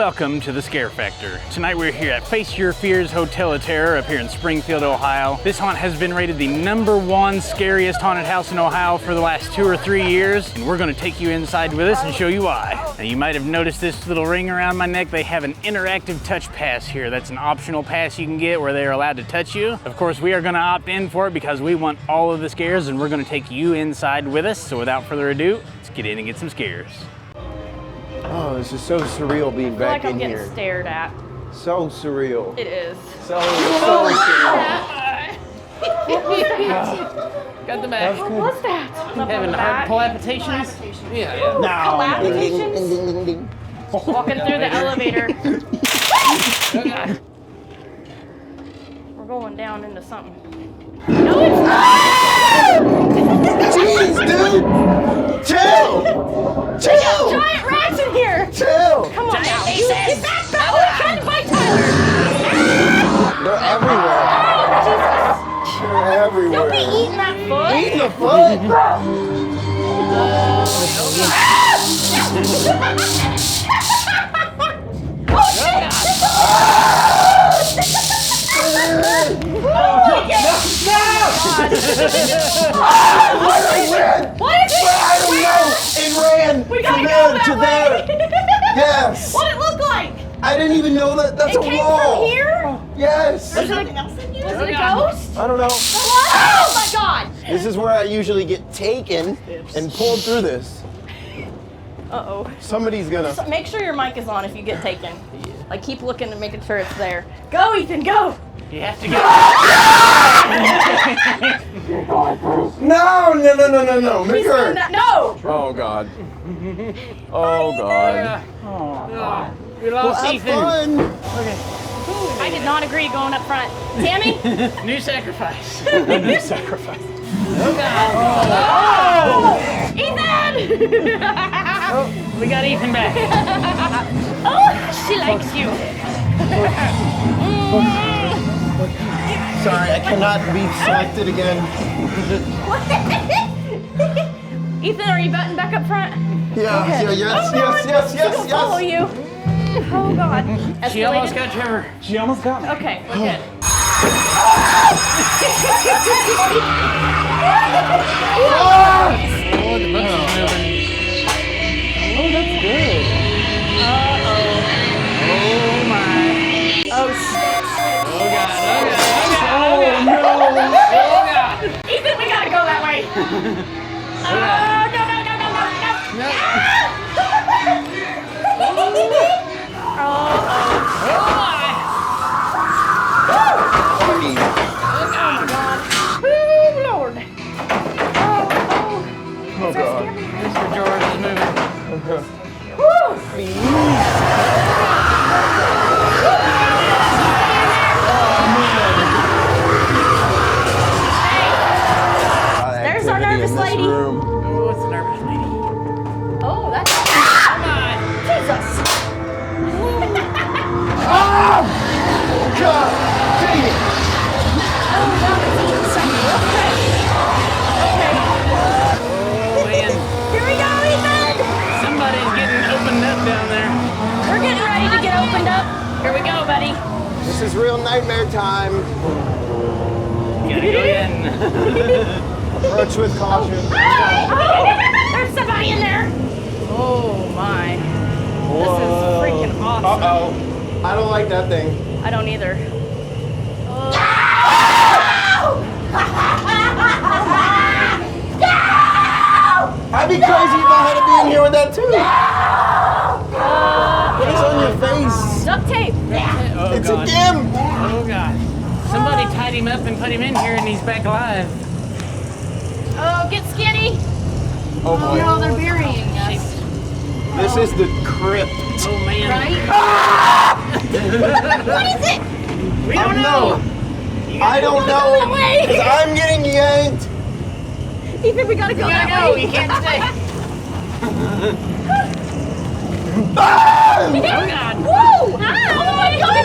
Welcome to the Scare Factor. Tonight we're here at Face Your Fears Hotel of Terror up here in Springfield, Ohio. This haunt has been rated the #1 scariest haunted house in Ohio for the last 2 or 3 years, and we're gonna take you inside with us and show you why. Now you might have noticed this little ring around my neck. They have an interactive touch pass here. That's an optional pass you can get where they're allowed to touch you. Of course, we are gonna opt in for it because we want all of the scares and we're gonna take you inside with us. So without further ado, let's get in and get some scares. Oh, this is so surreal being back in here. I feel like I'm getting stared at. So surreal. It is. So surreal. Got the back. What was that? Having heart palpitations? Yeah. No. Palpitations? Ding, ding, ding, ding. Walking through the elevator. We're going down into something. No, it's not! Jeez, dude! Chill! Chill! Giant rats in here! Chill! Come on now. Get back! Oh, we're trying to bite Tyler! They're everywhere. They're everywhere. Don't be eating that foot! Eating the foot? What is it? I don't know. It ran We from gotta go there that to way. there. Yes. What did it look like? I didn't even know that. That's It a came wall. from here? Yes. Was it a ghost? I don't know. Oh my god! This is where I usually get taken and pulled through this. Uh-oh. Somebody's gonna. So make sure your mic is on if you get taken. Like keep looking and making sure it's there. Go, Ethan, go! You have to get. No! Make He's her. doing that. No! Oh God. Oh God. We lost Have Ethan. fun. I did not agree going up front. Tammy? New sacrifice. New sacrifice. Oh! Ethan! We got Ethan back. Oh, she likes you. Sorry, I cannot be selected again. Ethan, are you buttoned back up front? Yeah, Okay. yes. She'll follow you. Oh God. She almost Escalated? got Trevor. She almost got me. Okay, we're good. Oh, the books are moving. Oh, that's good. Oh my. Oh shit. Oh God. Oh Oh God. Ethan, we gotta go that way. No. Oh my God. Oh Lord. Oh God. Mr. George is moving. There's our nervous lady. Oh, it's a nervous lady. Oh, that's Jesus. God dang it. Oh God, it's eating something. Okay. Oh man. Here we go, Ethan. Somebody's getting opened up down there. We're getting ready to get opened up. Here we go, buddy. This is real nightmare time. Gotta go in. Approach with caution. There's somebody in there. Oh my. This is freaking awesome. Uh-oh. I don't like that thing. I don't either. I'd be crazy if I had to be in here with that too. What is on your face? Duct tape. Oh It's God. a gim. Oh God. Somebody tied him up and put him in here and he's back alive. Oh, get skinny. Oh boy. No, they're burying us. This is the crypt. Oh man. Right? What is it? We don't know. I don't that know. way. 'Cause I'm getting yanked. Ethan, we gotta go You that gotta go. way. You can't stay. Ah! Oh God. Woo! Oh my God!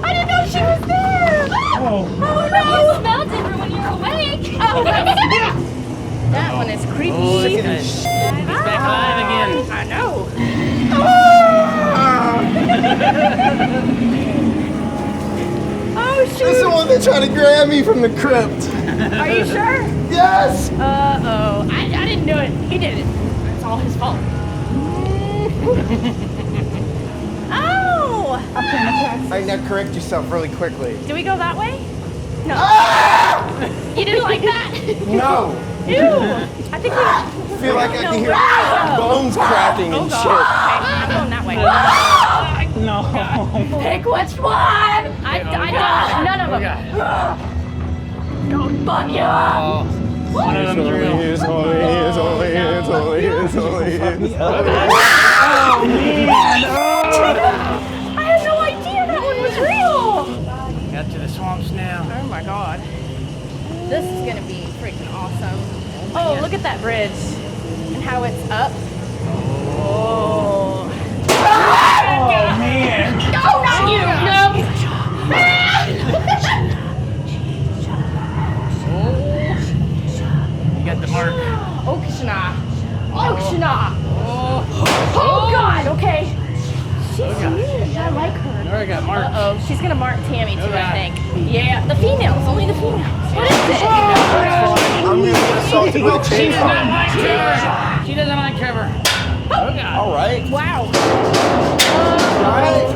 I didn't know she was there. Oh. Oh no! You smell different when you're awake. Oh, that one is creepy. Oh, he's back alive again. I know. Oh, they're trying to grab me from the crypt. Are you sure? Yes. Uh-oh. I didn't do it. He did it. It's all his fault. Oh! All right, now correct yourself really quickly. Do we go that way? No. Ah! You didn't like that? No. Ew. I think we... I feel like I can hear bones cracking and shit. Okay, I'm going that way. No. Pick which one! I don't. None of them. Don't fuck you up. One of them's real. I had no idea that one was real. Got to the swamps now. Oh my god. This is gonna be freaking awesome. Oh, look at that bridge and how it's up. Oh. Oh man. No, not you. No. You got the mark. Okshana. Okshana. Oh god. Okay. She's huge. I like her. Already got marked. Uh-oh, she's gonna mark Tammy too, Okay. I think. Yeah, the females, only the females. What is it? I'm gonna get assaulted with a She does not chainsaw. like Trevor. She doesn't like Trevor. Oh god. All right. Wow. All right.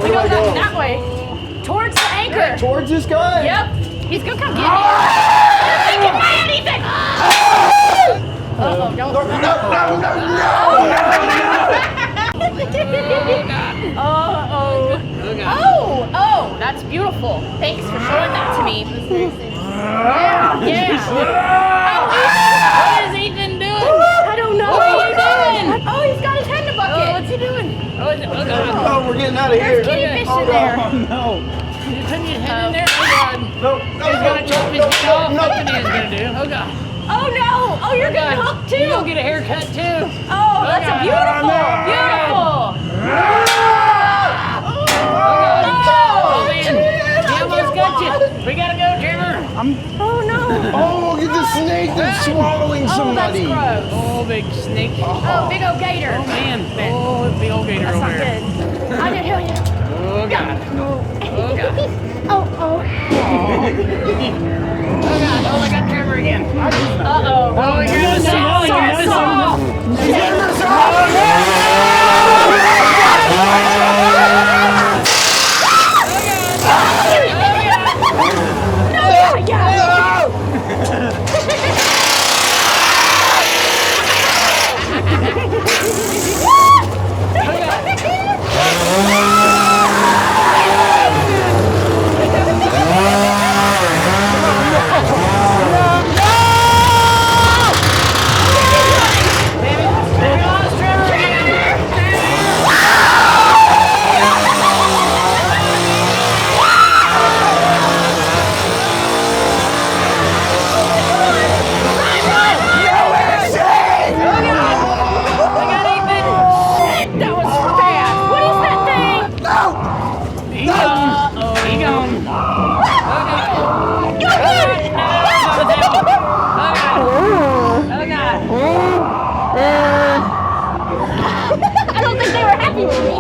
We go that way. Towards the anchor. Towards this guy. Yep. He's gonna come get me. He can buy anything. Uh-oh, don't. Uh-oh. Oh, that's beautiful. Thanks for showing that to me. Yeah. What is Ethan doing? I don't know. What are you doing? Oh, he's got his head in a bucket. Oh, what's he doing? Oh god. Oh, we're getting out of here. There's kitty fish in there. Oh no. You put your head in there? Oh god. No, He's gonna chop his head off. That's what he's gonna do. Oh god. Oh no! Oh, you're getting hooked too. You gonna get a haircut too. Oh, that's a beautiful, beautiful. Oh man. He almost got you. We gotta go, Trevor. Oh no! Oh, look at the snake that's swallowing Oh, that's somebody. gross. Oh, big snake. Oh, big old gator. Oh man. Oh, big old gator That's over not there. good. I didn't hear you. Oh god. Oh god. Oh. Oh god. Oh, I got Trevor again. Uh-oh. Oh, you're gonna see. Oh, you're gonna That was fast. What is that thing? He gone. He gone. I don't think they were happy with me.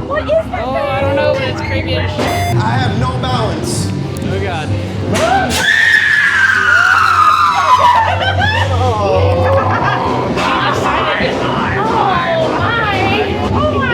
What is that thing? I don't know, but it's creepy as shit. I have no balance. Oh god. Oh my.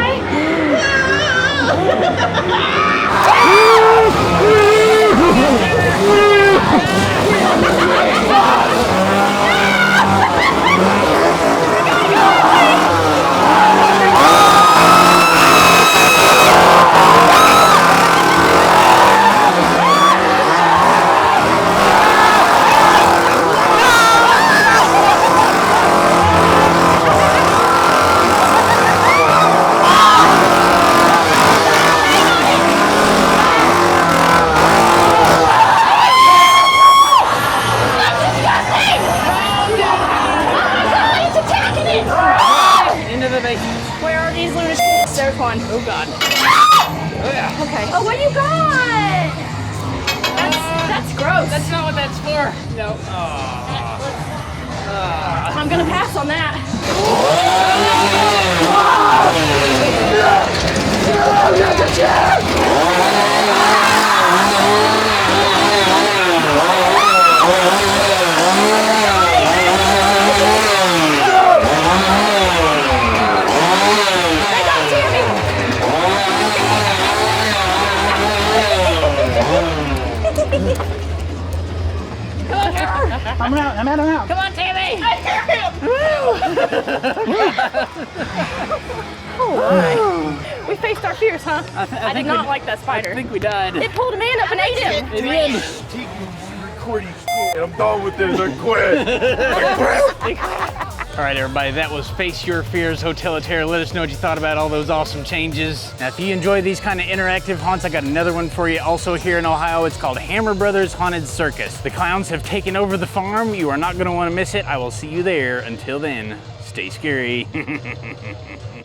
Into the basement. Where are these lunatics? There's one. Oh god. Okay. Oh, what you got? That's gross. That's not what that's for. No. I'm gonna pass on that. Oh, I'm out. Come on, Tammy. Oh, my. We faced our fears, huh? I did not like that spider. I think we died. It pulled a man up and ate him. It did. Recording shit. I'm done with this. I quit. All right, everybody, that was Face Your Fears Hotel-a-Terre. Let us know what you thought about all those awesome changes. Now, if you enjoy these kind of interactive haunts, I got another one for you also here in Ohio. It's called Hammer Brothers Haunted Circus. The clowns have taken over the farm. You are not gonna wanna miss it. I will see you there. Until then, stay scary.